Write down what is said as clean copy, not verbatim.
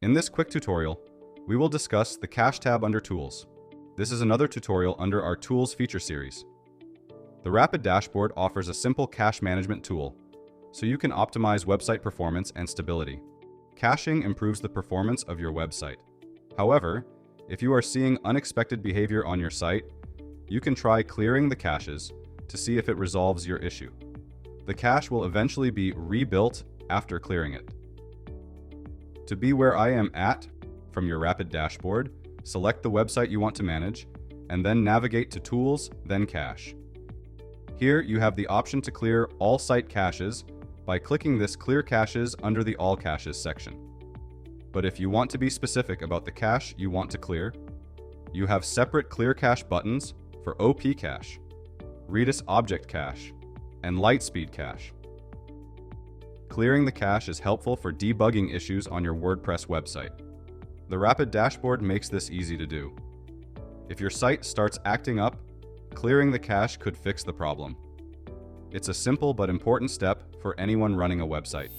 In this quick tutorial, we will discuss the Cache tab under Tools. This is another tutorial under our Tools feature series. The Rapyd dashboard offers a simple cache management tool, so you can optimize website performance and stability. Caching improves the performance of your website. However, if you are seeing unexpected behavior on your site, you can try clearing the caches to see if it resolves your issue. The cache will eventually be rebuilt after clearing it. To be where I am at from your Rapyd dashboard, select the website you want to manage, and then navigate to Tools, then Cache. Here you have the option to clear all site caches by clicking this Clear Caches under the All Caches section. But if you want to be specific about the cache you want to clear, you have separate Clear Cache buttons for OP Cache, Redis Object Cache, and Lightspeed Cache. Clearing the cache is helpful for debugging issues on your WordPress website. The Rapyd dashboard makes this easy to do. If your site starts acting up, clearing the cache could fix the problem. It's a simple but important step for anyone running a website.